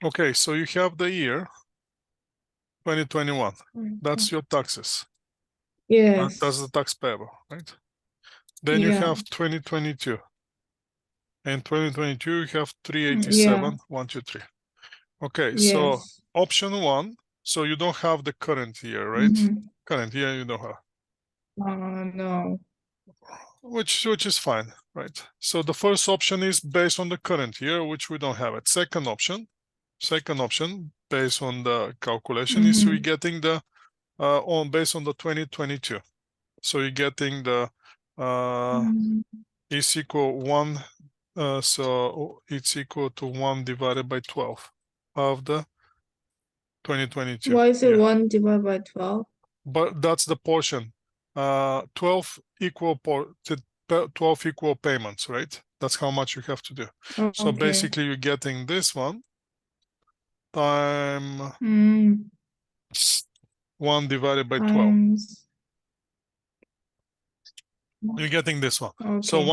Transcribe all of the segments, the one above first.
Okay, so you have the year 2021. That's Okay. your taxes. Yes. That's the tax payable, right? Then you Yeah. have 2022. And 2022, you have Yeah. 387, 123. Okay, so Yes. option one, so you don't have the current year, right? Mm-hmm. Current year you don't have, No. which is fine, right? So the first option is based on the current year, which we don't have it. Second option, based on the calculation is we're Mm-hmm. getting the based on the 2022. So you're getting the Mm-hmm. is equal 1, so it's equal to 1 divided by 12 of the 2022. Why is it Yeah, 1 divided by 12? but that's the portion. 12 12 equal payments, right? That's how much you have to do. Oh, So okay. basically, you're getting this one time Mm, 1 divided by 12. times. You're getting this one. So Okay.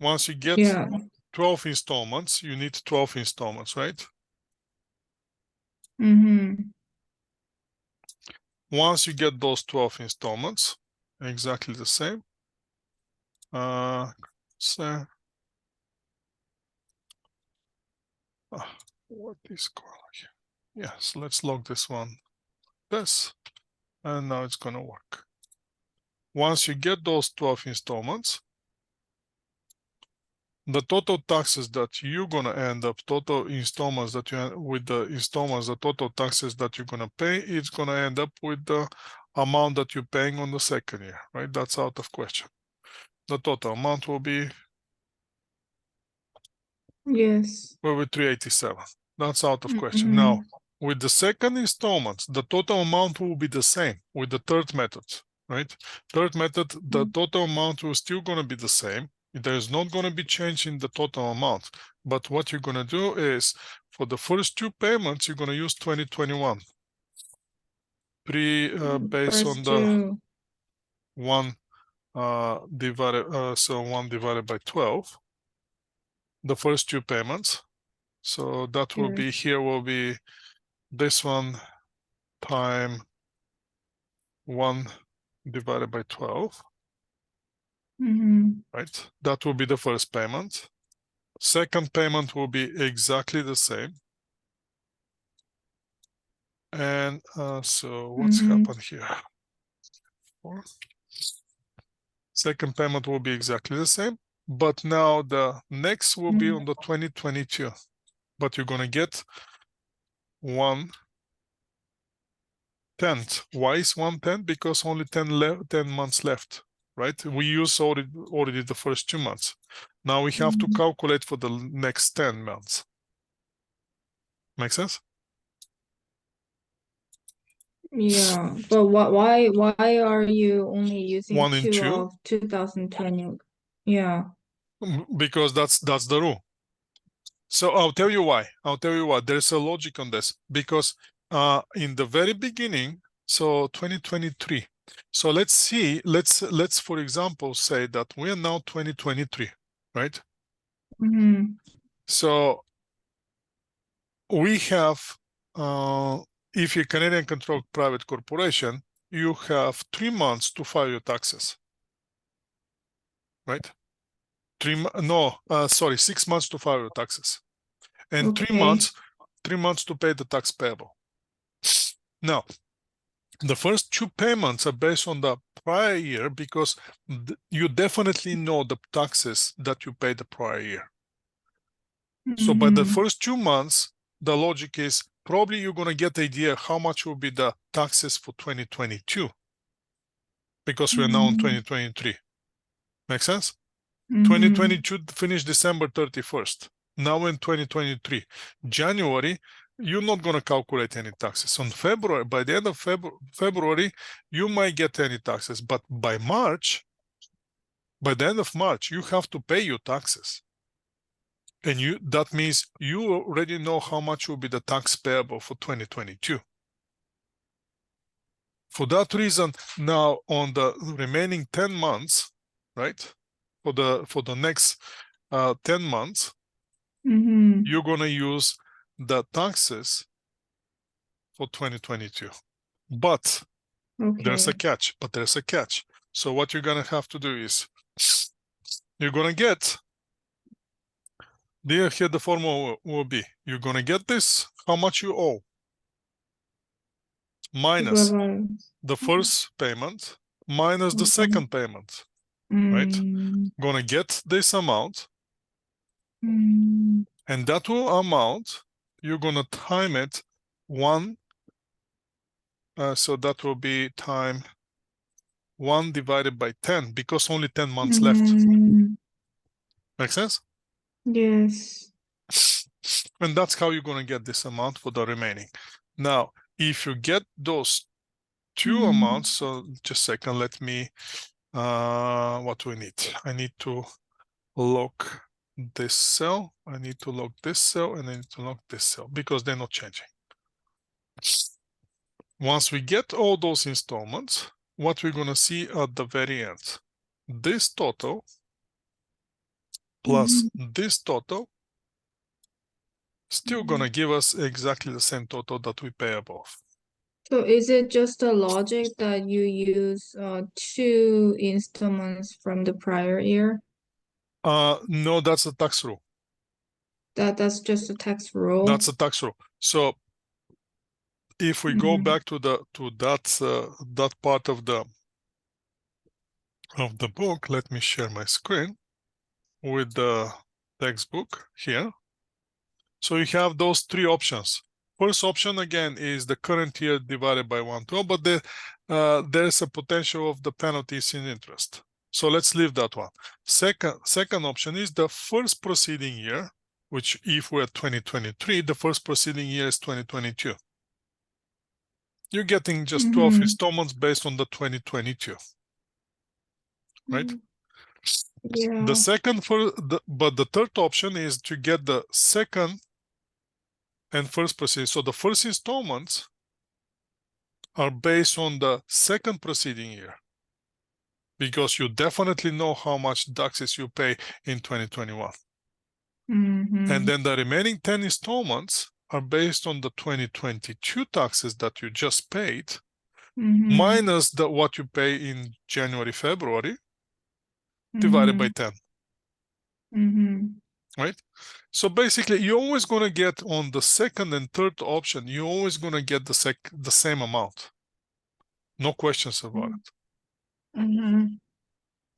once you get Yeah. 12 installments, you need 12 installments, right? Mm-hmm. Once you get those 12 installments, exactly the same. So, what is going on here? Yes, let's log this one. This, and now it's gonna work. Once you get those 12 installments, the total taxes that you're gonna end up, total installments that you with the installments, the total taxes that you're gonna pay, it's gonna end up with the amount that you're paying on the second year, right? That's out of question. The total amount will be Yes. 387. That's out of question. Mm-hmm. Now, with the second installments, the total amount will be the same with the third method, right? Third method, the total amount will still going to be the same. There's not going to be change in the total amount. But what you're going to do is, for the first two payments, you're going to use 2021. Based on First the two. 1 1 divided by 12, the first two payments. So that will be, Yes. here will be this one time 1 divided by 12, Mm-hmm. right? That will be the first payment. Second payment will be exactly the same. And so what's Mm-hmm. happened here? Second payment will be exactly the same, but now the next will be on the 2022. But you're going to get 1/10. Why is 1/10? Because only 10 months left, right? We use already the first 2 months. Now we have to calculate for the next 10 months. Make sense? Yeah, but why are you only using 1 and 2 2, of 2020? Yeah. because that's the rule. So I'll tell you why. There's a logic on this, because in the very beginning, so 2023. So let's see, let's for example say that we are now 2023, right? Mm-hmm. So we have, if you're Canadian controlled private corporation, you have 3 months to file your taxes, right? 6 months to file your taxes, and Okay. 3 months to pay the tax payable. Now, the first two payments are based on the prior year, because you definitely know the taxes that you paid the prior year. So by the Mm-hmm. first 2 months, the logic is probably you're going to get the idea how much will be the taxes for 2022, because we're now in 2023. Make sense? Mm-hmm. 2022 finished December 31st. Now in 2023, January, you're not going to calculate any taxes. On February, by the end of February, you might get any taxes, but by the end of March, you have to pay your taxes. And that means you already know how much will be the tax payable for 2022. For that reason, now on the remaining 10 months, right? For the next 10 months, you're gonna use the taxes for 2022. But there's a Okay. catch, So what you're gonna have to do is you're gonna get, here the formula will be, you're gonna get this, how much you owe, minus Divided. the first payment, minus the Okay. second payment, right? Mm, Gonna get this amount, mm, and that will amount, you're gonna time it one, so that will be time 1 divided by 10, because only 10 months left. mm, Make sense? yes. And that's how you're going to get this amount for the remaining. Now, if you get those two Mm, amounts, so just a second, let me, what do we need? I need to lock this cell, I need to lock this cell, and I need to lock this cell, because they're not changing. Once we get all those installments, what we're going to see at the very end, this total plus mhm. this total still gonna give us exactly the same total that we pay above. So is it just a logic that you use two installments from the prior year? No, that's the tax rule. That's just a tax rule? That's the tax rule. So if we go Mm, back to that part of the book, let me share my screen with the textbook here. So you have those three options. First option again is the current year divided by 112, but there's a potential of the penalties in interest. So let's leave that one. Second option is the first preceding year, which if we're 2023, the first preceding year is 2022. You're getting just 12 mm-hmm. installments based on the 2022, right? The Yeah. second but the third option is to get the second and first preceding. So the first installments are based on the second preceding year, because you definitely know how much taxes you pay in 2021. And Mm-hmm. then the remaining 10 installments are based on the 2022 taxes that you just paid, Mm-hmm. minus what you pay in January, February, divided by Mm-hmm. 10, Mm-hmm. right? So basically, you're always going to get on the second and third option, you're always going to get the same amount. No questions about it. Mm-hmm.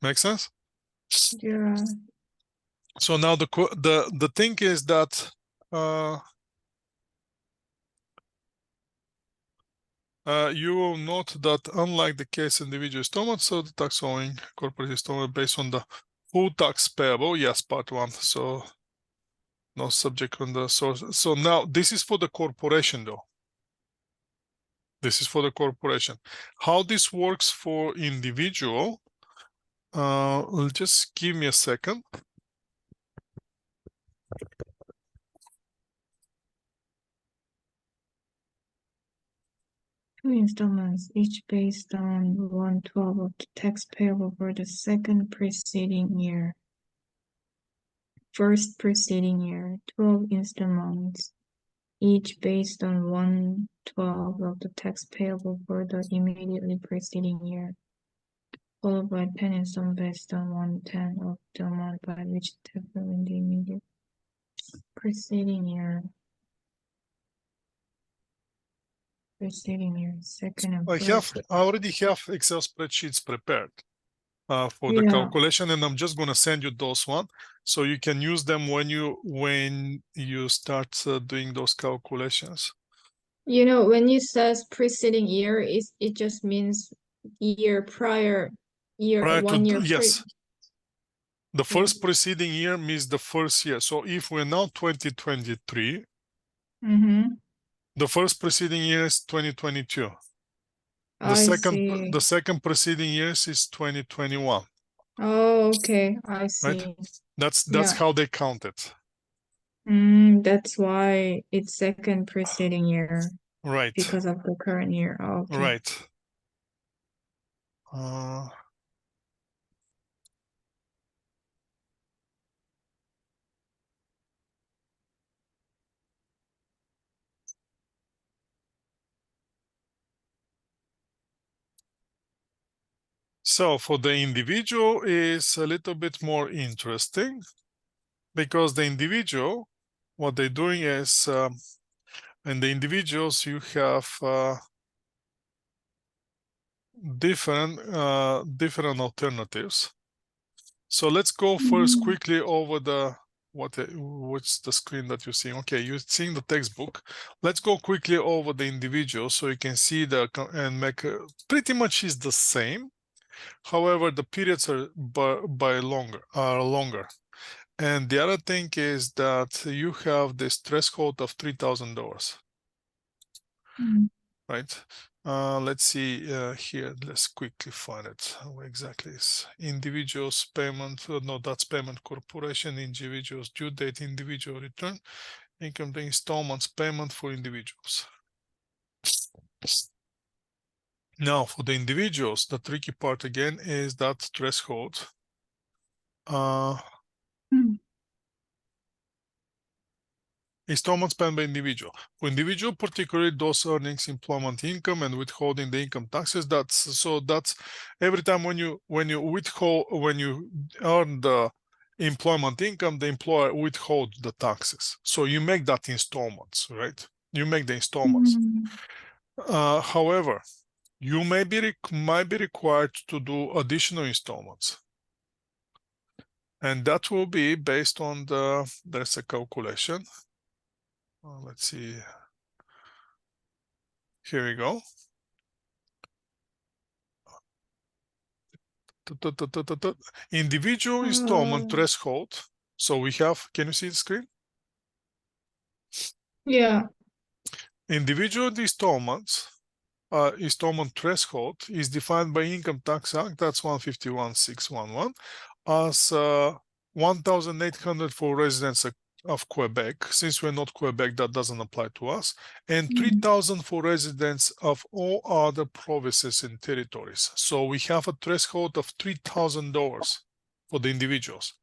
Make sense? Yeah. So now the thing is that you will note that unlike the case individual installment, so the tax owing corporate installment based on the full tax payable, yes, part one. So no subject on the source. So now this is for the corporation though. This is for the corporation. How this works for individual, just give me a second. Two installments, each based on 1/12 of the tax payable for the second preceding year. First preceding year, 12 installments, each based on 1/12 of the tax payable for the immediately preceding year, followed by 10 installments based on 1/10 of the amount by which the tax payable in the immediate preceding year. Preceding year, second and first. I already have Excel spreadsheets prepared for the Yeah. calculation, and I'm just gonna send you those one, so you can use them when you start doing those calculations. You know, when it says preceding year, it just means year prior, year Prior to 1 year pre. yes, the Yeah. first preceding year means the first year. So if we're now 2023, Mm-hmm. the first preceding year is 2022. I see. The second preceding years is 2021, Oh, okay. I right? see. That's Yeah. how they count it. That's why it's second preceding year Right, because of the current year. Oh, okay. right. Uh, So for the individual is a little bit more interesting because the individual, what they're doing is, in the individuals you have different alternatives. So let's go first quickly over the what's the screen that you're seeing. Okay, you're seeing the textbook. Let's go quickly over the individual so you can see and make pretty much is the same. However, the periods are longer. And the other thing is that you have this threshold of $3,000, right? Let's see here. Let's quickly find it. Where exactly is individuals payment? No, that's payment corporation. Individuals due date, individual return, income the installments payment for individuals. Now, for the individuals, the tricky part again is that threshold. Installments paid by individual. For individual, particularly those earnings employment income and withholding the income taxes. That's every time when you earn the employment income, the employer withhold the taxes. So you make that installments, right? You make the installments. However, you might be required to do additional installments. And that will be based on there's a calculation. Let's see. Here we go. Individual installment threshold. So we have, can you see the screen? Yeah. Individual installment threshold is defined by Income Tax Act, that's 151.611, as 1,800 for residents of Quebec. Since we're not Quebec, that doesn't apply to us, and 3,000 for residents of all other provinces and territories. So we have a threshold of $3,000 for the individuals.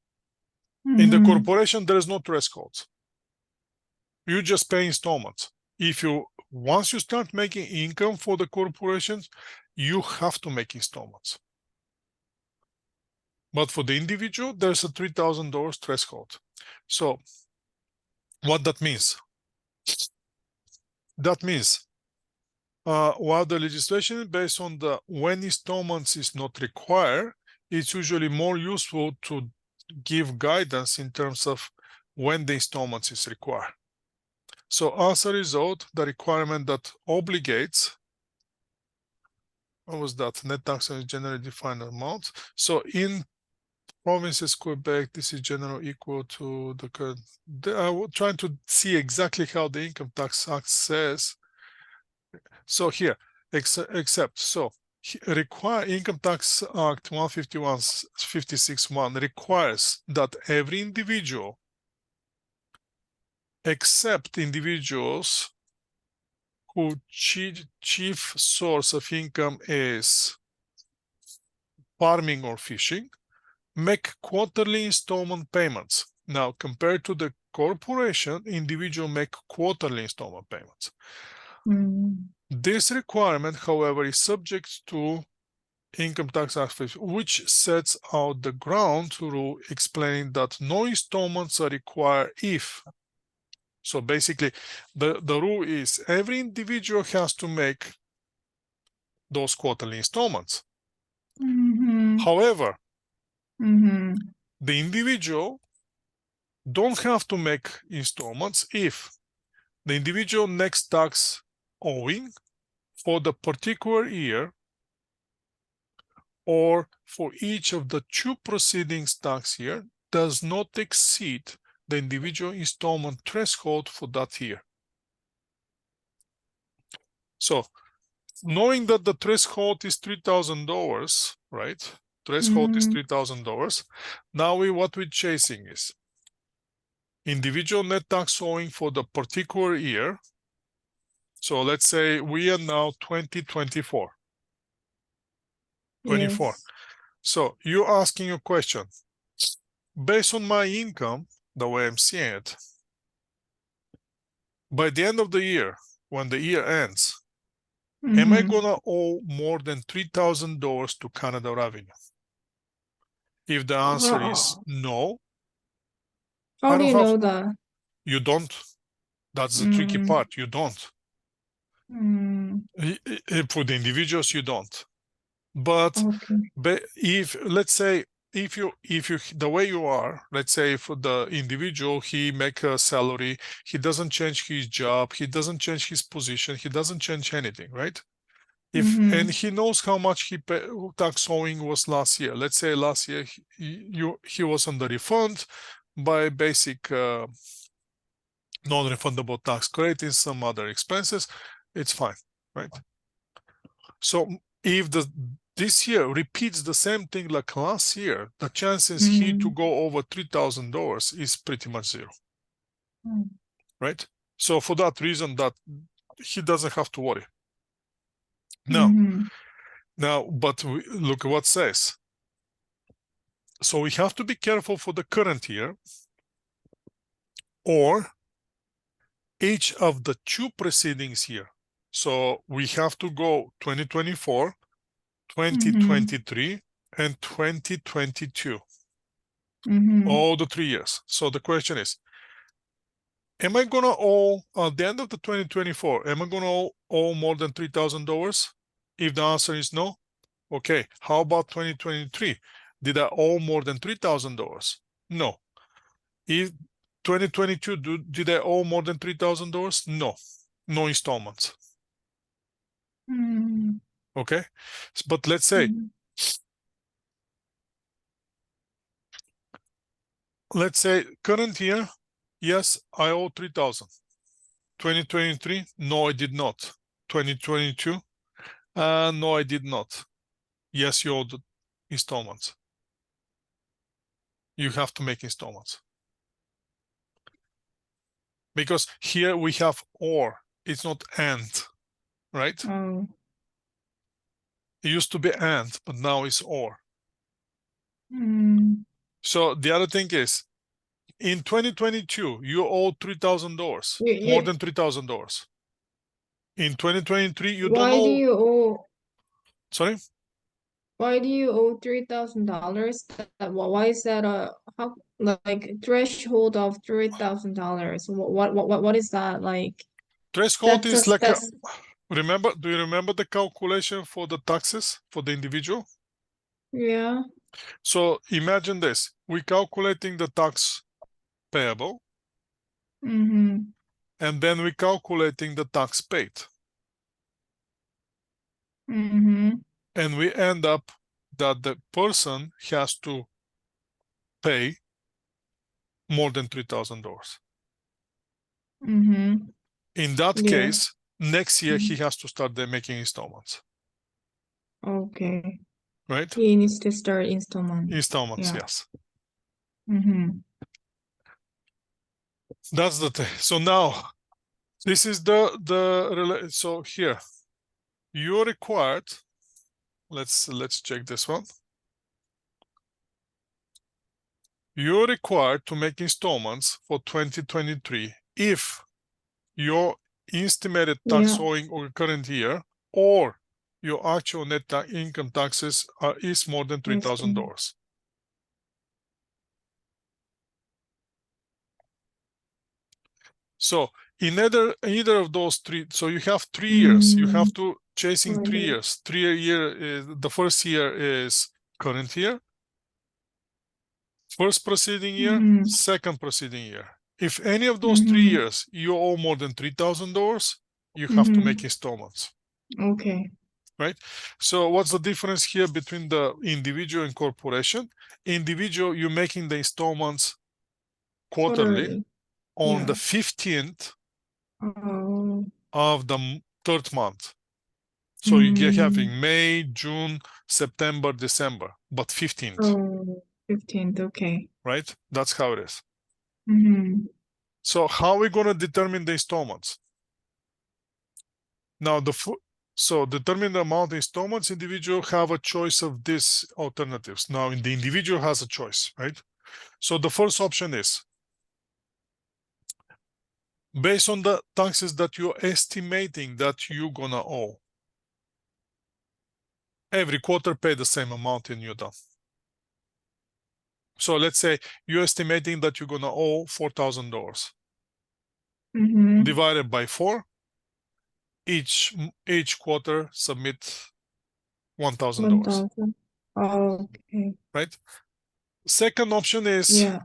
In the corporation, there is no threshold. You just pay installments. Once you start making income for the corporations, you have to make installments. But for the individual, there's a $3,000 threshold. So what that means? That means while the legislation is based on the when installments is not required, it's usually more useful to give guidance in terms of when the installments is required. So as a result, the requirement that obligates, what was that? Net tax on generally defined amount. So in provinces, Quebec, this is general equal to the current. I was trying to see exactly how the Income Tax Act says. So here, except, so Income Tax Act 151.56.1 requires that every individual, except individuals whose chief source of income is farming or fishing, make quarterly installment payments. Now, compared to the corporation, individual make quarterly installment payments. This requirement, however, is subject to Income Tax Act, which sets out the ground rule explaining that no installments are required if. So basically, the rule is every individual has to make those quarterly installments. However, the individual don't have to make installments if the individual next tax owing for the particular year or for each of the two preceding tax year does not exceed the individual installment threshold for that year. So, knowing that the threshold is $3,000, right? Threshold is $3,000. Now what we're chasing is individual net tax owing for the particular year. So let's say we are now 2024. 24. Yes. So you're asking a question. Based on my income, the way I'm seeing it, by the end of the year, when the year ends, Am I Mm-hmm. gonna owe more than $3,000 to Canada Revenue? If the answer is How, no, how I do don't you have, know that? you don't. That's the tricky Mm, part. You don't. mm, For the individuals, you don't. But okay. if, let's say, if you the way you are, let's say for the individual, he make a salary, he doesn't change his job, he doesn't change his position, he doesn't change anything, right? If Mm-hmm. and he knows how much tax owing was last year. Let's say last year he was on the refund by basic non-refundable tax credit in some other expenses. It's fine, right? So if this year repeats the same thing like last year, the chances he to Mm-hmm. go over $3,000 is pretty much zero, Mm, right? So for that reason, that he doesn't have to worry. mm-hmm. But look what it says. So we have to be careful for the current year or each of the two precedings year. So we have to go 2024, Mm-hmm. 2023, and 2022. Mm-hmm. All the 3 years. So the question is, am I gonna owe at the end of the 2024, am I gonna owe more than $3,000? If the answer is no, okay. How about 2023? Did I owe more than $3,000? No. If 2022, did I owe more than $3,000? No. No installments. Mm-hmm. Okay. But let's say current year, yes, I owe 3,000. 2023, no, I did not. 2022, no, I did not. Yes, you owed installments. You have to make installments. Because here we have or, it's not and, right? Oh. It used to be and, but now it's or. Mm. So the other thing is, in 2022, you owe $3,000, more Yeah. than $3,000. In 2023, you don't Why do owe, you owe? sorry? Why do you owe $3,000? Why is that a how like threshold of $3,000? What is that like? Threshold That's a is like a, spec. do you remember the calculation for the taxes for the individual? Yeah. So imagine this, we're calculating the tax payable, Mm-hmm. and then we're calculating the tax paid. Mm-hmm. And we end up that the person has to pay more than $3,000. Mm-hmm. In that Yeah. case, next year he Mhm. has to start making installments, Okay. right? He needs to start installment. Installments, Yeah. yes. Mm-hmm. That's the thing. So now, this is so here, you're required, let's check this one. You're required to make installments for 2023 if your estimated tax Yeah. owing over current year or your actual net income taxes is more than I see. $3,000. So in either of those three, so you have 3 years. You have Mm. to chasing 3 years. 3 year the first year is current year, first preceding year, Mm-hmm. second preceding year. If any of those three Mm-hmm. years you owe more than $3,000, you have to make Mm-hmm. installments, Okay. right? So what's the difference here between the individual and corporation? Individual, you're making the installments quarterly Quarterly. on Yeah. the 15th Oh. of the third month. So you get Mm. having May, June, September, December, but 15th, Oh, 15th. Okay. right? That's how it is. Mm-hmm. So how are we going to determine the installments? Now, so determine the amount of installments, individual have a choice of these alternatives. Now, the individual has a choice, right? So the first option is based on the taxes that you're estimating that you're gonna owe. Every quarter pay the same amount and you're done. So let's say you're estimating that you're gonna owe $4,000. Mm-hmm. Divided by 4, each quarter submit $1,000, 1,000. Oh, okay. right? Second option is Yeah.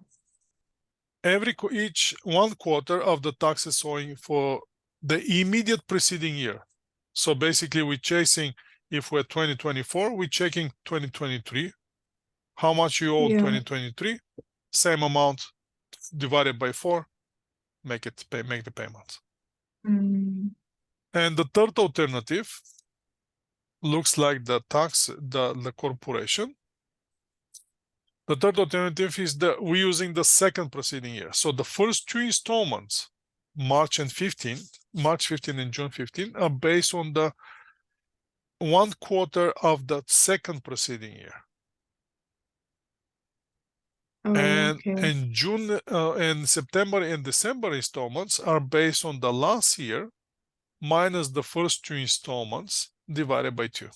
each 1/4 of the taxes owing for the immediate preceding year. So basically we're chasing, if we're 2024, we're checking 2023. How much you owe in Yeah. 2023, same amount divided by 4, make the payment. Mm. And the third alternative looks like the corporation. The third alternative is we're using the second preceding year. So the first 2 installments, March 15 and June 15, are based on the 1/4 of the second preceding year. Oh, And okay. June and September and December installments are based on the last year minus the first 2 installments divided by 2.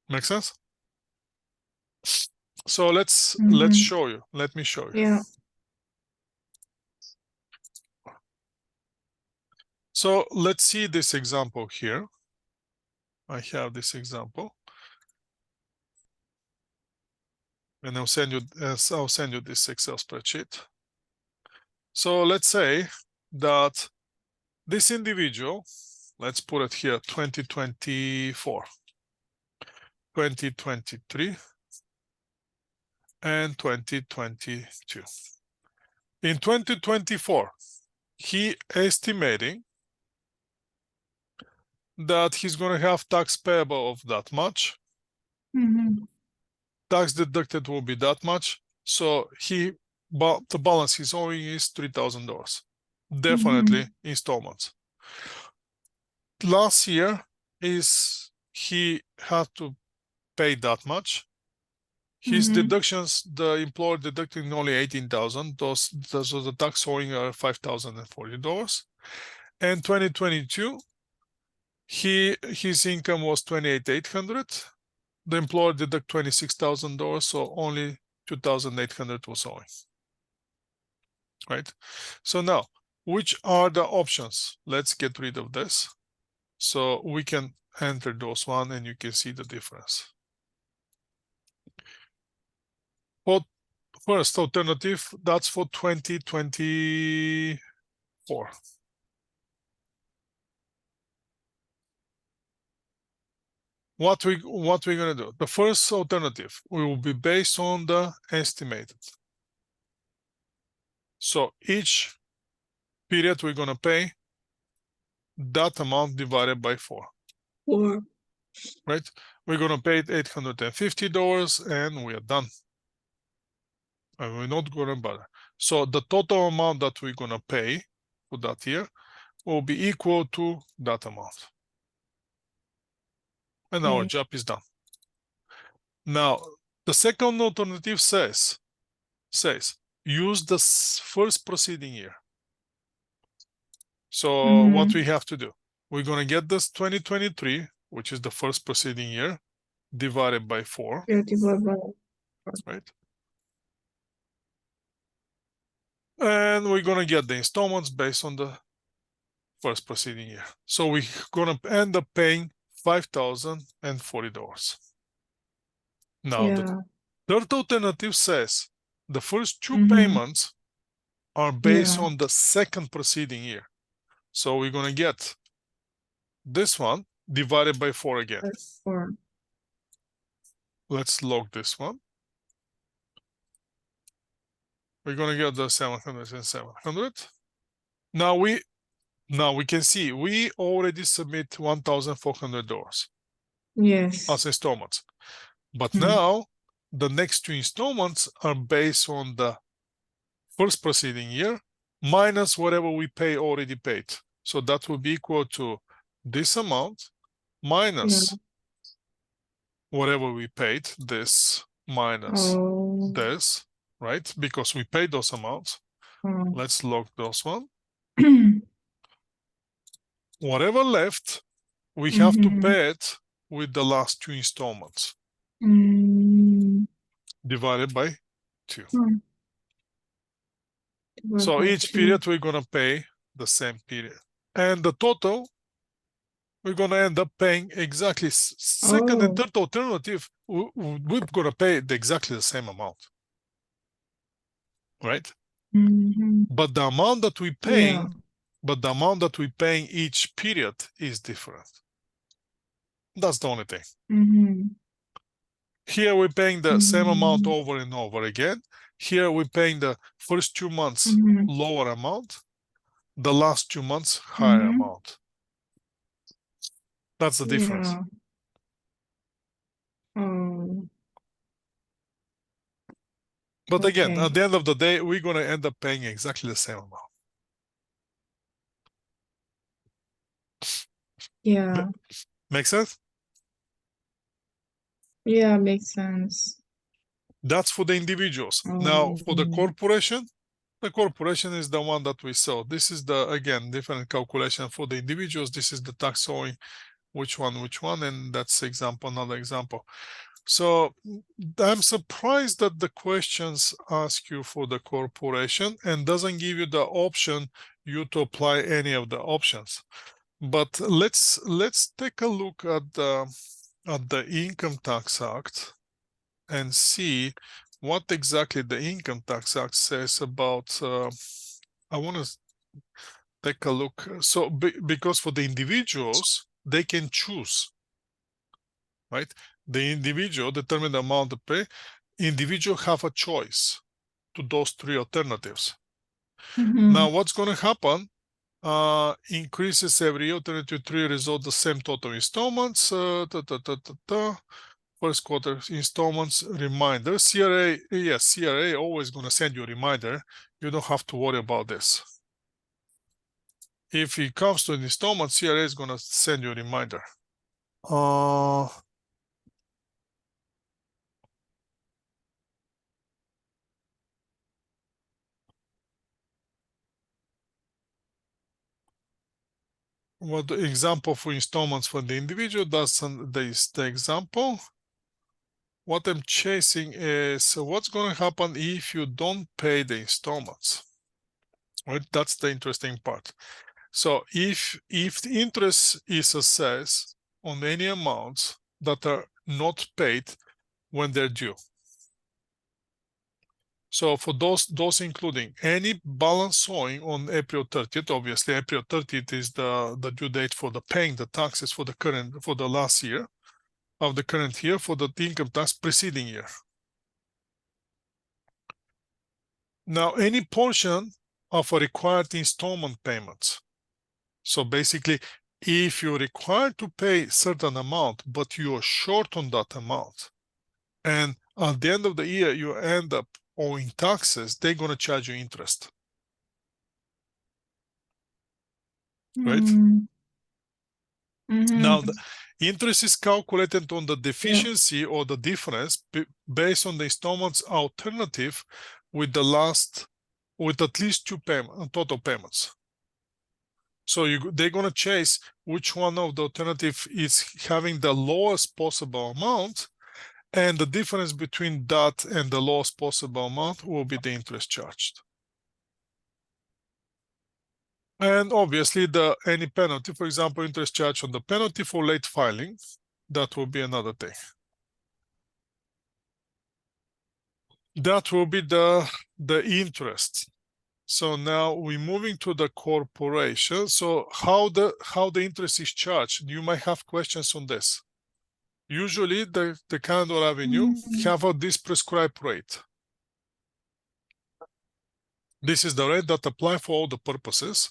Make sense? So let's show you. Let me show you. Yeah. So let's see this example here. I have this example, and I'll send you this Excel spreadsheet. So let's say that this individual, let's put it here, 2024, 2023, and 2022. In 2024, he estimating that he's going to have tax payable of that much. Mm-hmm. Tax deducted will be that much. So the balance he's owing is $3,000. Definitely installments. Last year he had to pay that much. His deductions, the employer deducting only $18,000. So the tax owing are $5,040. And 2022, his income was $28,800. The employer deduct $26,000, so only $2,800 was owing. Right? So now, which are the options? Let's get rid of this. So we can enter those one and you can see the difference. For first alternative, that's for 2024. What we're gonna do? The first alternative will be based on the estimated. So each period we're gonna pay that amount divided by 4. 4. Right? We're gonna pay $850 and we are done. And we're not gonna bother. So the total amount that we're gonna pay for that year will be equal to that amount. And our job is done. Now, the second alternative says use the first preceding year. So what we have to do, we're gonna get this 2023, which is the first preceding year, divided by 4. Yeah, divided by 4. Right? And we're gonna get the installments based on the first preceding year. So we're gonna end up paying $5,040. Now the third alternative says the first 2 payments are based on the second preceding year. So we're gonna get this one divided by 4 again. 4. Let's log this one. We're gonna get the 700 and 700. Now we can see we already submit $1,400 Yes. as installments. But now the next 2 installments are based on the first preceding year minus whatever we already paid. So that will be equal to this amount minus whatever we paid, this minus this, right? Because we paid those amounts. Let's log those one. Whatever left we have to pay it with the last 2 installments divided by 2. So each period we're going to pay the same period. And the total, we're going to end up paying exactly second and third alternative, we're going to pay exactly the same amount. Right? But the amount that we're paying, each period is different. That's the only thing. Here we're paying the same amount over and over again. Here we're paying the first 2 months lower amount, the last 2 months higher amount. That's the difference. But again, at the end of the day, we're going to end up paying exactly the same amount. Yeah. Make sense? Yeah, makes sense. That's for the individuals. Now, for the corporation is the one that we saw. This is the, again, different calculation for the individuals. This is the tax owing, which one, and that's example, another example. So I'm surprised that the questions ask you for the corporation and doesn't give you the option you to apply any of the options. But let's take a look at the Income Tax Act and see what exactly the Income Tax Act says about. I want to take a look. So because for the individuals, they can choose, right? The individual determine the amount to pay. Individual have a choice to those 3 alternatives. Now, what's going to happen? Increases every year. Alternative 3 result the same total installments. First quarter installments reminder. CRA, yes, CRA always going to send you a reminder. You don't have to worry about this. If it comes to an installment, CRA is going to send you a reminder. What the example for installments for the individual, that's the example. What I'm chasing is what's going to happen if you don't pay the installments. Right? That's the interesting part. So if the interest is assessed on any amounts that are not paid when they're due. So for those including any balance owing on April 30th, obviously April 30th is the due date for the paying the taxes for the last year of the current year for the income tax preceding year. Now, any portion of a required installment payments. So basically, if you're required to pay certain amount, but you're short on that amount, and at the end of the year, you end up owing taxes, they're going to charge you interest. Right? Now, the interest is calculated on the deficiency or the difference based on the installments alternative with at least 2 total payments. So they're going to chase which one of the alternative is having the lowest possible amount, and the difference between that and the lowest possible amount will be the interest charged. And obviously, any penalty, for example, interest charge on the penalty for late filing, that will be another thing. That will be the interest. So now we're moving to the corporation. So how the interest is charged? You might have questions on this. Usually, the Canada Revenue have this prescribed rate. This is the rate that applies for all the purposes.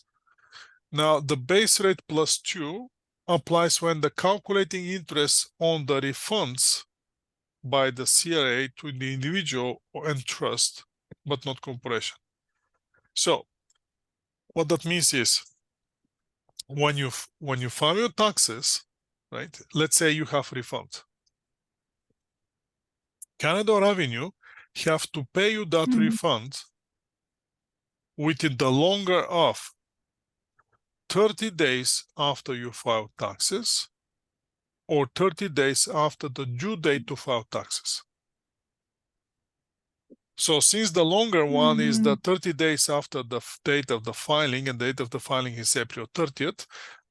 Now, the base rate plus 2 applies when the calculating interest on the refunds by the CRA to the individual and trust, but not corporation. So, what that means is, when you file your taxes, right? Let's say you have refund. Canada Revenue have to pay you that refund within the longer of 30 days after you file taxes or 30 days after the due date to file taxes. So since the longer one is the 30 days after the date of the filing, and the date of the filing is April 30th,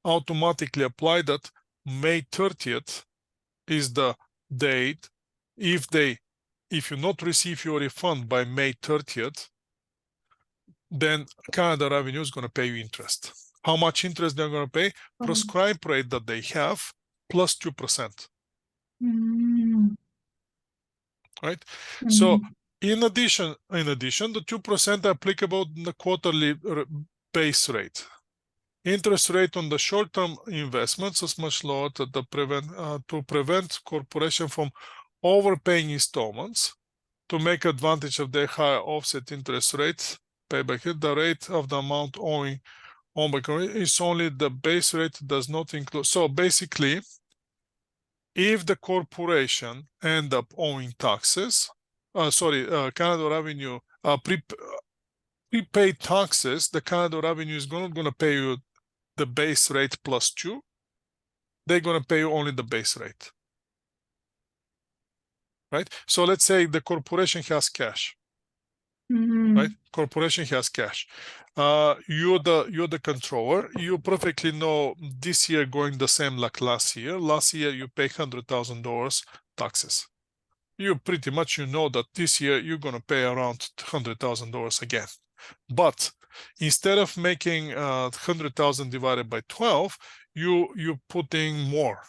automatically apply that May 30th is the date. If you not receive your refund by May 30th, then Canada Revenue is going to pay you interest. How much interest they're going to pay? Prescribed rate that they have plus 2%. Right? So in addition, the 2% are applicable in the quarterly base rate. Interest rate on the short-term investments is much lower to prevent corporation from overpaying installments. To make advantage of their higher offset interest rates, payback, the rate of the amount owing on is only the base rate, does not include. So basically, if the corporation end up owing taxes, Canada Revenue prepaid taxes, the Canada Revenue is not going to pay you the base rate plus 2. They're going to pay you only the base rate. Right? So let's say the corporation has cash. Right? Corporation has cash. You're the controller. You perfectly know this year going the same like last year. Last year you pay $100,000 taxes. You pretty much know that this year you're gonna pay around $100,000 again. But instead of making 100,000 divided by 12, you putting more,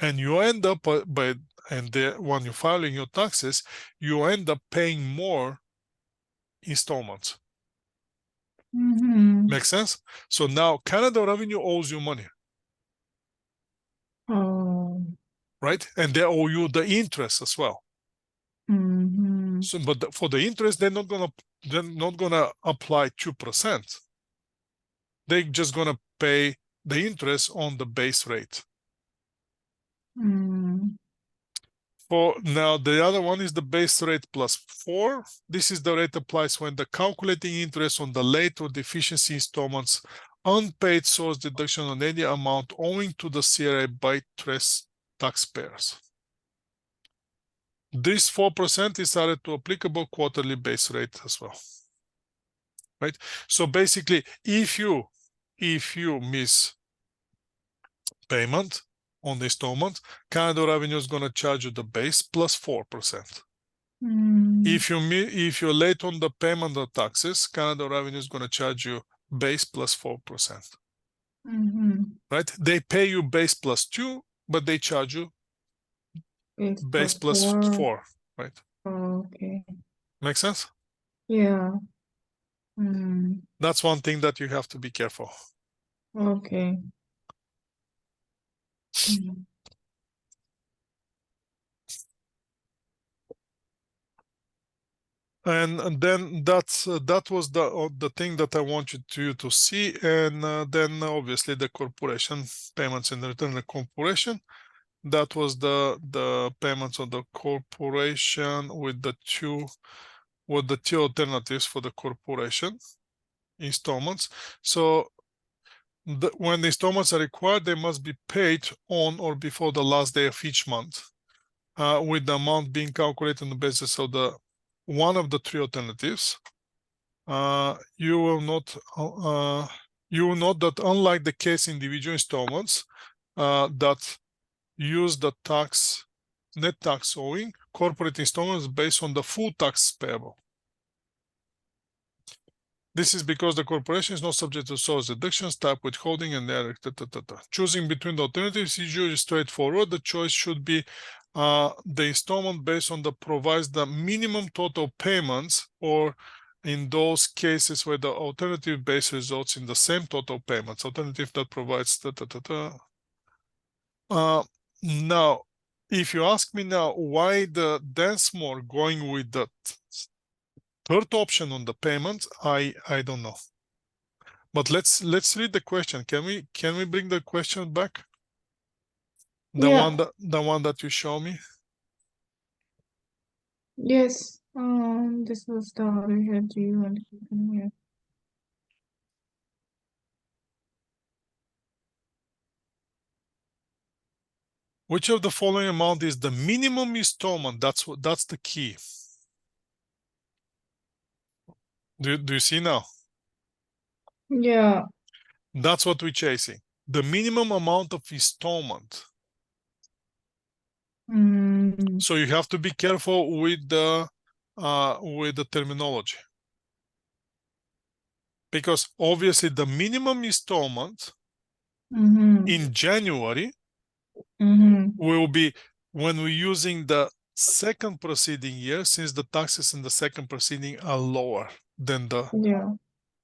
and you end up when you're filing your taxes, you end up paying more installments. Makes sense? So now Canada Revenue owes you money. Right? And they owe you the interest as well. So, but for the interest, they're not gonna apply 2%. They're just gonna pay the interest on the base rate. For now, the other one is the base rate plus 4. This is the rate applies when the calculating interest on the late or deficiency installments, unpaid source deduction on any amount owing to the CRA by taxpayers. This 4% is added to applicable quarterly base rate as well. Right? So basically, if you miss payment on the installment, Canada Revenue is going to charge you the base plus 4%. If you're late on the payment of taxes, Canada Revenue is going to charge you base plus 4%. Right? They pay you base plus 2, but they charge you base plus 4. Right? Okay. Make sense? Yeah. That's one thing that you have to be careful. Okay. And then that was the thing that I wanted you to see, and then obviously the corporation payments in return the corporation. That was the payments of the corporation with the two alternatives for the corporation installments. So when the installments are required, they must be paid on or before the last day of each month, with the amount being calculated on the basis of the one of the three alternatives. You will note that unlike the case individual installments that use the net tax owing, corporate installments based on the full tax payable. This is because the corporation is not subject to source deductions, type withholding, and choosing between the alternatives is usually straightforward. The choice should be the installment based on provides the minimum total payments, or in those cases where the alternative base results in the same total payments, alternative that provides now, if you ask me now why the Densmore going with the third option on the payment, I don't know. But let's read the question. Can we bring the question back? The one that you show me? Yes. This was the other head. Do you want to keep in here? Which of the following amount is the minimum installment? That's the key. Do you see now? Yeah. That's what we're chasing. The minimum amount of installment. Mm, So you have to be careful with the terminology. Because obviously the minimum installment mm-hmm, in January mm-hmm. will be when we're using the second preceding year, since the taxes in the second preceding are lower than the Yeah.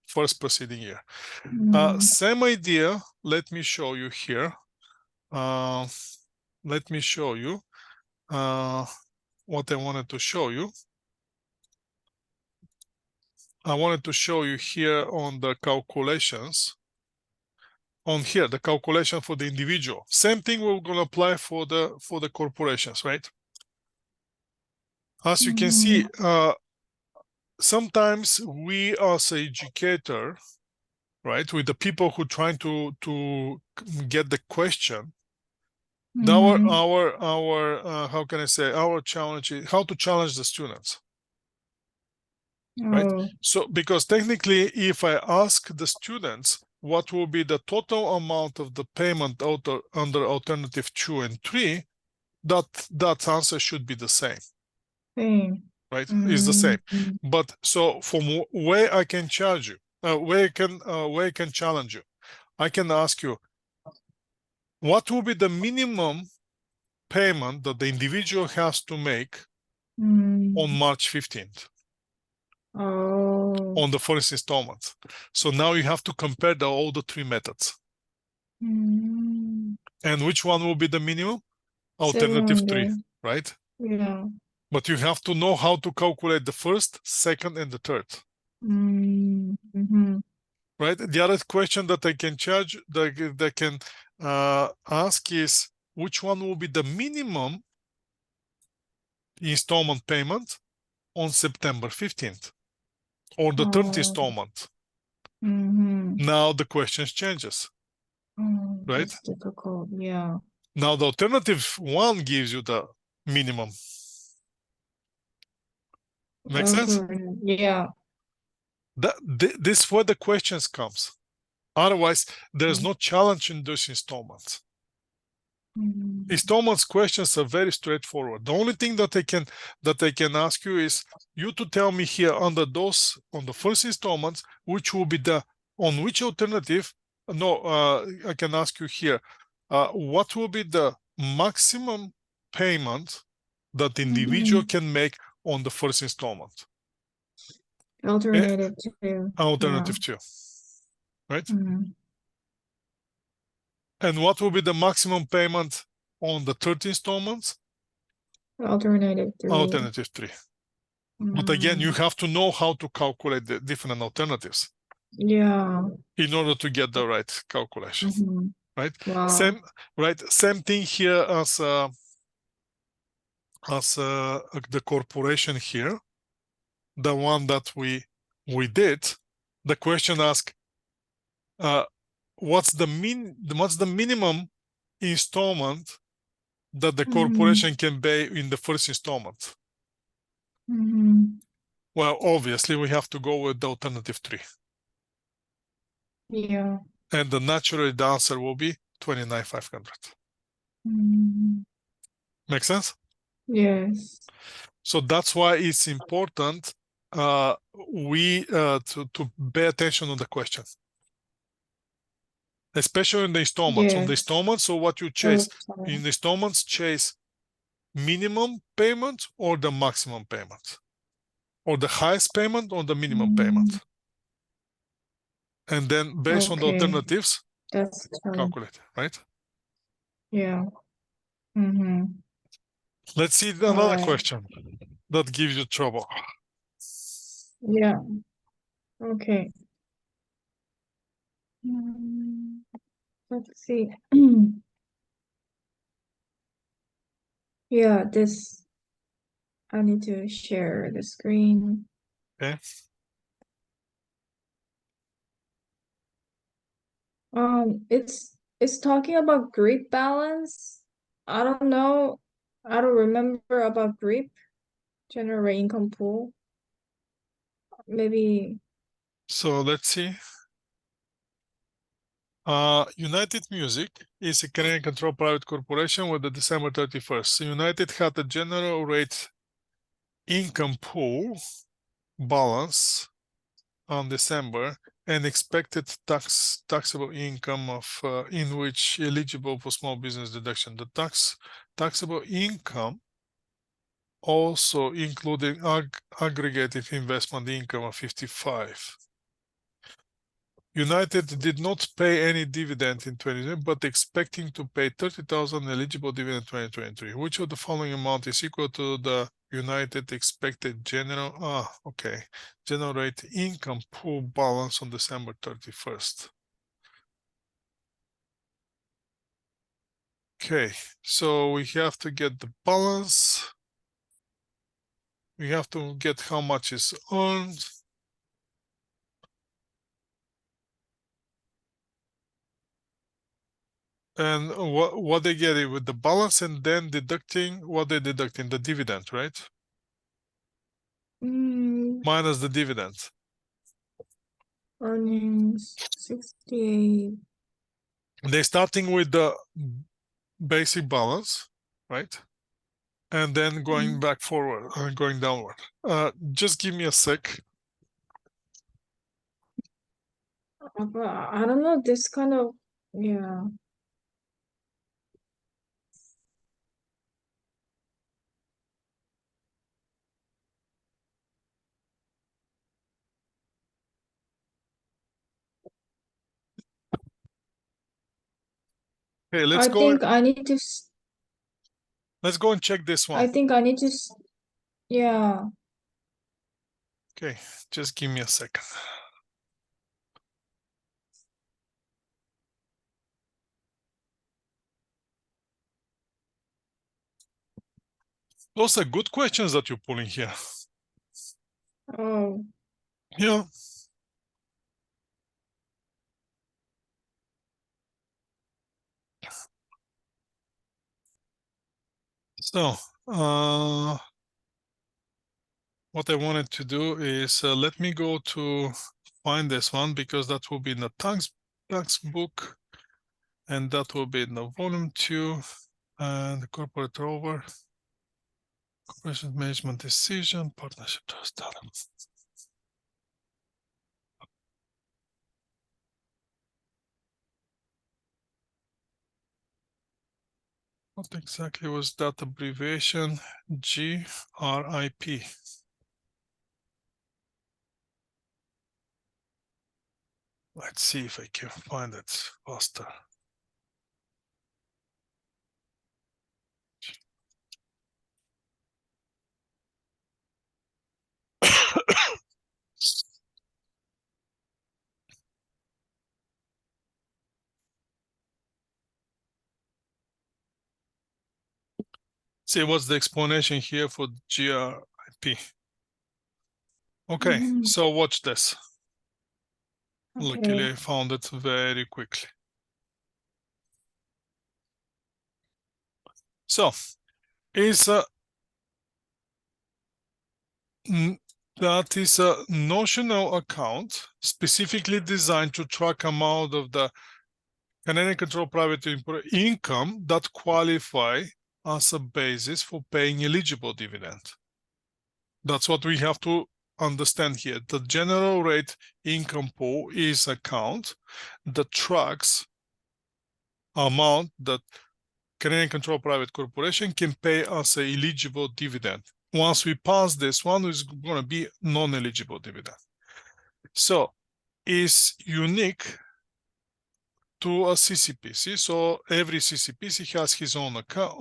first preceding year. Mm, Same idea. Let me show you here. Let me show you what I wanted to show you. I wanted to show you here on the calculations. On here, the calculation for the individual. Same thing we're going to apply for the corporations, right? As you can see, sometimes we as educator, right, with the people who trying to get the question, mm-hmm. our how can I say, our challenge is how to challenge the students, right? Oh, So because technically, if I ask the students what will be the total amount of the payment under alternative 2 and 3, that answer should be the same, same. right? Is the same. Mm-hmm. But so from where I can charge you, where I can challenge you, I can ask you, what will be the minimum payment that the individual has to make on Mm. March 15th Oh. on the first installment? So now you have to compare all the three methods. Mm. And which one will be the minimum? Alternative 3, 700. right? Yeah. But you have to know how to calculate the first, second, and the third, Mm-hmm. right? The other question that I can charge, that I can ask is, which one will be the minimum installment payment on September 15th or the third Oh. installment? Mm-hmm. Now the question changes, Oh, right? that's difficult. Yeah. Now the alternative 1 gives you the minimum. Make sense? Alternate. Yeah. This is where the questions comes. Otherwise, there's no challenge in those installments. Mm-hmm. Installments questions are very straightforward. The only thing that I can ask you is you to tell me here under those on the first installments, which will be the on which alternative. No, I can ask you here, what will be the maximum payment that the individual Mm-hmm. can make on the first installment? Alternative too. Yeah. Alternative 2, right? Mm. And what will be the maximum payment on the third installments? Alternative 3. Alternative 3. But again, you Mm. have to know how to calculate the different alternatives Yeah. in order to get the right calculation, Mm-hmm. right? Wow. Same thing here as the corporation here, the one that we did. The question asked, what's the minimum installment that the Mm-hmm. corporation can pay in the first installment? Mm-hmm. Well, obviously we have to go with the alternative 3. Yeah. And naturally the answer will be 29,500. Mm-hmm. Make sense? Yes. So that's why it's important to pay attention on the questions, especially in the installments. On the Yes. installments, so what you chase in the installments, chase minimum payment or the maximum payment, or the highest payment or the minimum payment, Mm. and then based on the Okay. alternatives, That's calculate, right? yeah. Mm-hmm. Let's see All another right. question that gives you trouble. Yeah. Okay. Mm, let's see. Yeah, this I need to share the screen. Okay. It's talking about grid balance. I don't know. I don't remember about GRIP, general rate income pool. Maybe. So let's see. United Music is a Canadian controlled private corporation with the December 31st. So United had a general rate income pool balance on December and expected taxable income of in which eligible for small business deduction. The taxable income also including aggregated investment income of 55. United did not pay any dividend in 2020, but expecting to pay 30,000 eligible dividend in 2023. Which of the following amount is equal to the United expected general rate income pool balance on December 31st? Okay, so we have to get the balance. We have to get how much is earned. And what they get it with the balance and then deducting what they deducting the dividend, right? Minus the dividend. Earnings 68. They're starting with the basic balance, right? And then going back forward, going downward. Just give me a sec. But I don't know, this kind of, yeah. Okay, I think I need to, let's go and check this one. I think I need to, yeah. Okay, just give me a second. Those are good questions that you're pulling here. Oh, Yeah. So, what I wanted to do is let me go to find this one because that will be in the tax book, and that will be in the volume 2 and the corporate over, corporation management decision, partnership trust elements. What exactly was that abbreviation? GRIP. Let's see if I can find it faster. See, what's the explanation here for GRIP? Okay, so watch this. okay. Luckily, I found it very quickly. So, that is a notional account specifically designed to track amount of the Canadian controlled private income that qualify as a basis for paying eligible dividend. That's what we have to understand here. The general rate income pool is account that tracks amount that Canadian controlled private corporation can pay as a eligible dividend. Once we pass this one, it's going to be non-eligible dividend. So it's unique to a CCPC. So every CCPC has his own account,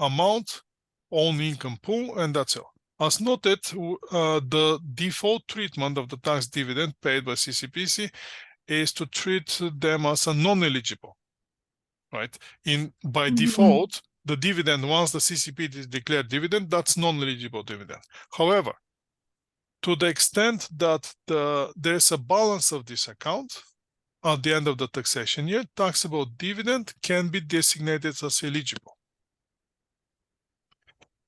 amount, own income pool, and that's all. As noted, the default treatment of the tax dividend paid by CCPC is to treat them as a non-eligible, right? By default, the dividend, once the CCP is declared dividend, that's non-eligible dividend. However, to the extent that there's a balance of this account, at the end of the taxation year, taxable dividend can be designated as eligible.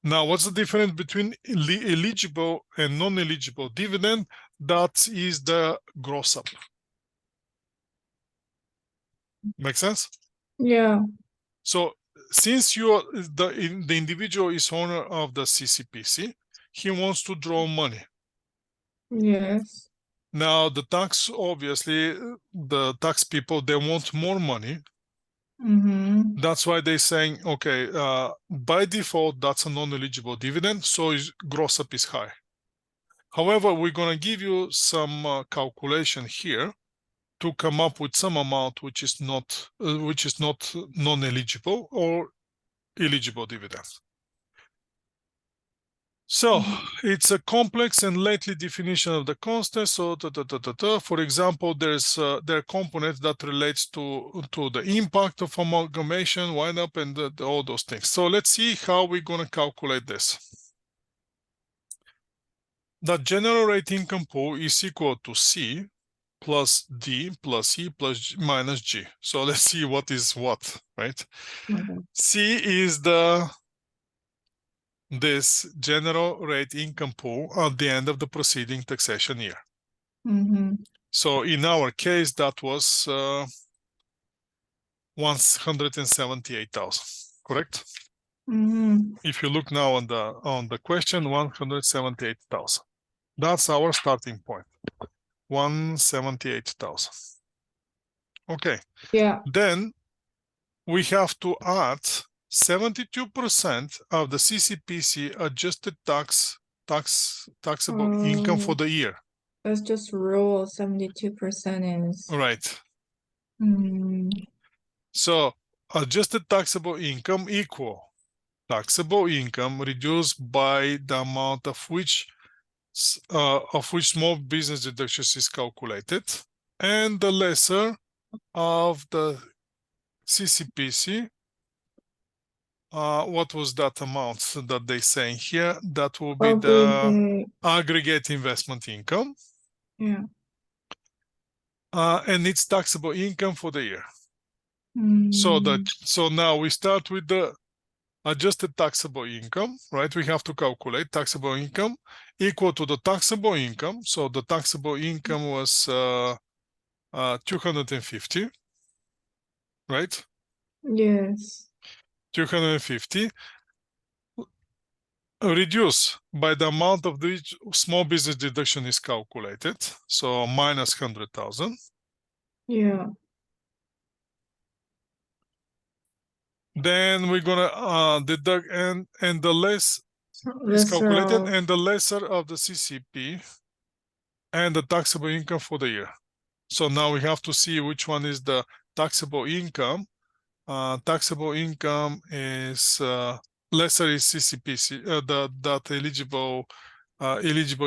Now, what's the difference between eligible and non-eligible dividend? That is the gross up. Make sense? Yeah. So since you are the individual is owner of the CCPC, he wants to draw money. Yes. Now the tax, obviously, the tax people, they want more money. Mm-hmm. That's why they're saying, okay, by default, that's a non-eligible dividend, so gross up is high. However, we're gonna give you some calculation here to come up with some amount which is not non-eligible or eligible dividend. So it's a complex and lately definition of the constant. So for example, there are components that relates to the impact of amalgamation, wind up, and all those things. So let's see how we're gonna calculate this. The general rate income pool is equal to C plus D plus E plus G minus G. So let's see what is what, right? Okay. C is this general rate income pool at the end of the preceding taxation year. Mm-hmm. So in our case, that was 178,000, correct? Mm-hmm. If you look now on the question, 178,000. That's our starting point. 178,000. Okay. Yeah. Then we have to add 72% of the CCPC adjusted taxable income for the year. Let's just roll 72% is. Right. Mm, So adjusted taxable income equal taxable income reduced by the amount of which small business deductions is calculated, and the lesser of the CCPC. What was that amount that they saying here? That will be the aggregate investment income. Yeah. And it's taxable income for the year. Mm, So now we start with the adjusted taxable income, right? We have to calculate taxable income equal to the taxable income. So the taxable income was 250, right? yes. 250 reduce by the amount of the small business deduction is calculated. So minus 100,000. Yeah. Then we're gonna deduct and the less is calculated and the lesser of the CCP and the taxable income for the year. So now we have to see which one is the taxable income. Taxable income is lesser is CCPC. That eligible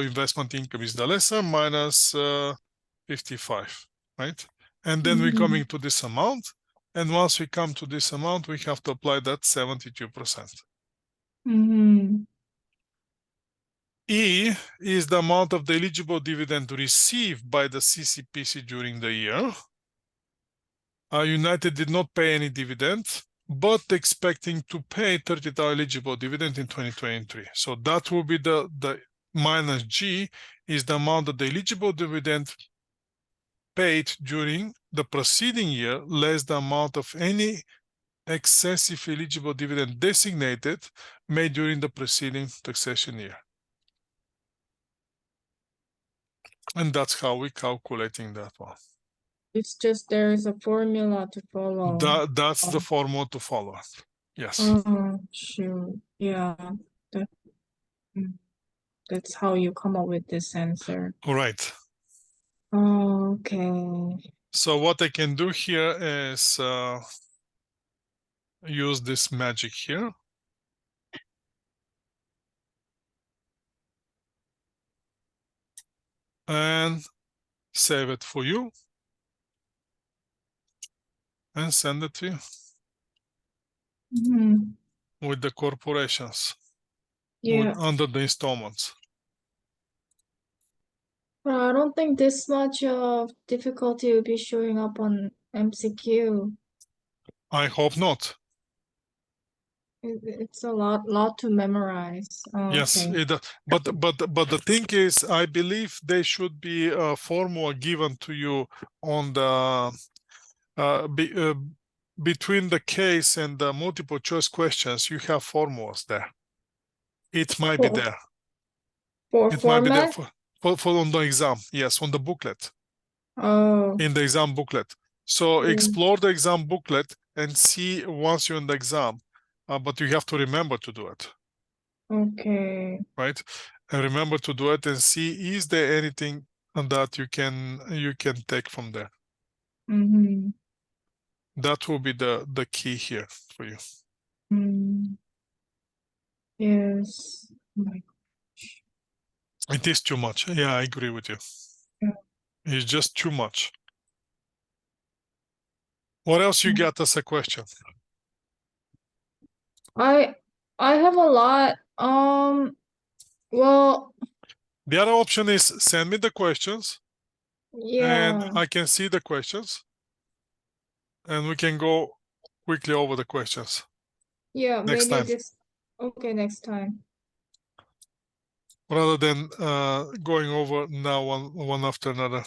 investment income is the lesser minus 55, right? And then we're coming to this amount. And once we come to this amount, we have to apply that 72%. E is the amount of the eligible dividend received by the CCPC during the year. United did not pay any dividend, but expecting to pay 30,000 eligible dividend in 2023. So that will be the minus G is the amount of the eligible dividend paid during the preceding year, less the amount of any excessive eligible dividend designated made during the preceding taxation year. And that's how we're calculating that one. It's just there is a formula to follow. That's the formula to follow. Yes. Oh, shoot. Yeah. That's how you come up with this answer. Right. Okay. So what I can do here is use this magic here. And save it for you. And send it to you. With the corporations. Yeah. Under the installments. I don't think this much of difficulty will be showing up on MCQ. I hope not. It's a lot to memorize. Oh, Yes, okay. but the thing is, I believe there should be a formula given to you on the between the case and the multiple choice questions. You have formulas there. It might be For there. for It might be there format? for on the exam. Yes, on the booklet, Oh, in the exam booklet. So mm, explore the exam booklet and see once you're in the exam. But you have to remember to do it, okay. right? And remember to do it and see is there anything that you can take from there. Mm-hmm. That will be the key here for you. Mm, yes. Oh my It is too much. Yeah, I agree with you. God. It's just too much. What else you got as a question? I I have a lot. Well, The other option is send me the questions and yeah. I can see the questions and we can go quickly over the questions Yeah, next maybe time this okay next time. rather than going over now one after another.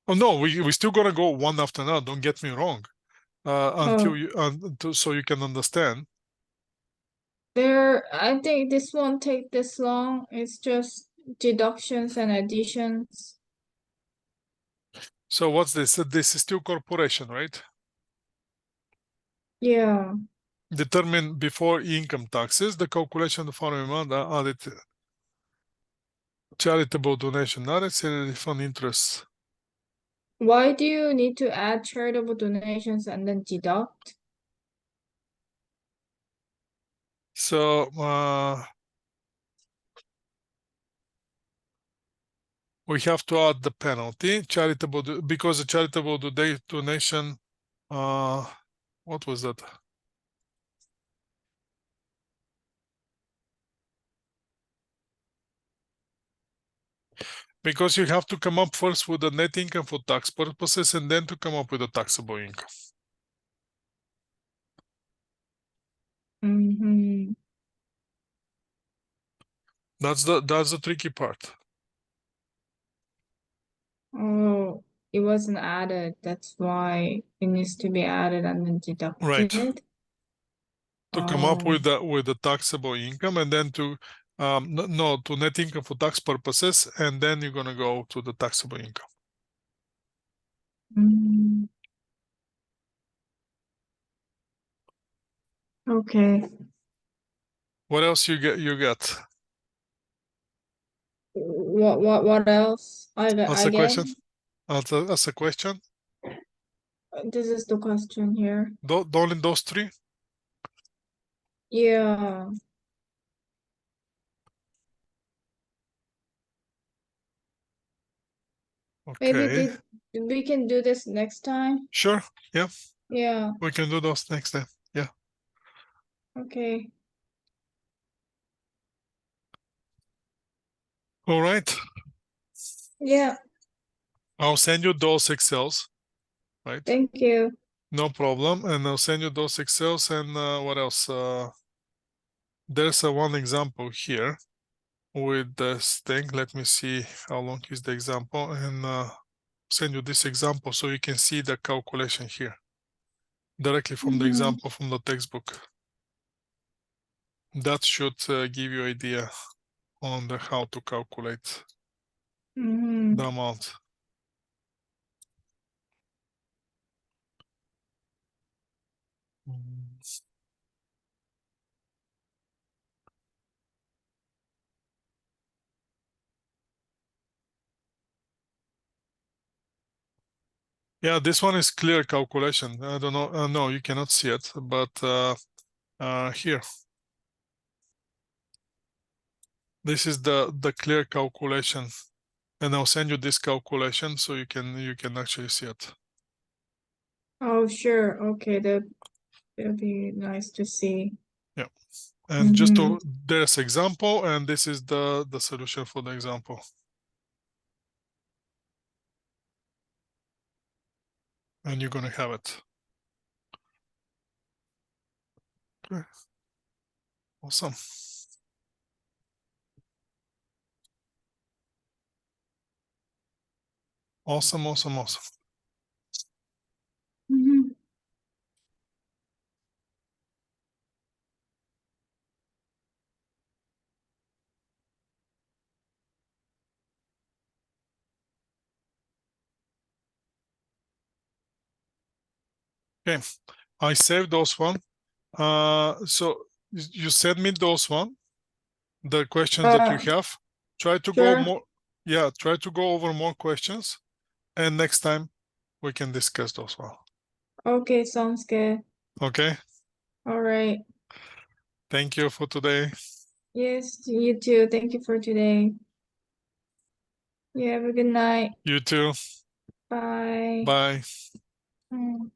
Oh no, we still gonna go one after another. Don't get me wrong. Until Oh, you so you can understand. I think this won't take this long. It's just deductions and additions. So what's this? This is still corporation, right? Yeah. Determine before income taxes the calculation of the following amount are added charitable donation, not necessarily fund interest. Why do you need to add charitable donations and then deduct? So we have to add the penalty charitable because the charitable donation. What was that? Because you have to come up first with the net income for tax purposes and then to come up with the taxable income. Mm-hmm. That's the tricky part. Oh, it wasn't added. That's why it needs to be added and then Right. deducted. To come up Oh. with the taxable income and then to no to net income for tax purposes and then you're gonna go to the taxable income. Mm, okay. What else you got? What else? Ask I a get question. Ask a question. this is the question here. Only those three. Yeah. Maybe Okay. we can do this next time. Sure. Yeah. Yeah. We can do those next time. Yeah. Okay. All right. Yeah. I'll send you those Excels. Right. Thank you. No problem. And I'll send you those Excels and what else? There's a one example here with this thing. Let me see how long is the example and send you this example so you can see the calculation here directly from the Mm-hmm. example from the textbook. That should give you idea on the how to calculate Mm-hmm. the amount. Mm. Yeah, this one is clear calculation. I don't know. No, you cannot see it, but here, this is the clear calculation, and I'll send you this calculation so you can actually see it. Oh, sure. Okay, that'd be nice to see. Yeah, and just Mm-hmm. to there's example, and this is the solution for the example, and you're gonna have it. Okay. Awesome. Awesome, awesome, awesome. Mhm. Okay, I saved those one. So you send me those one, the questions that you have. Try to go Sure. more. Yeah, try to go over more questions, and next time we can discuss those one. Okay, sounds good. Okay. All right. Thank you for today. Yes, you too. Thank you for today. You have a good night. You too. Bye. Bye. Mm.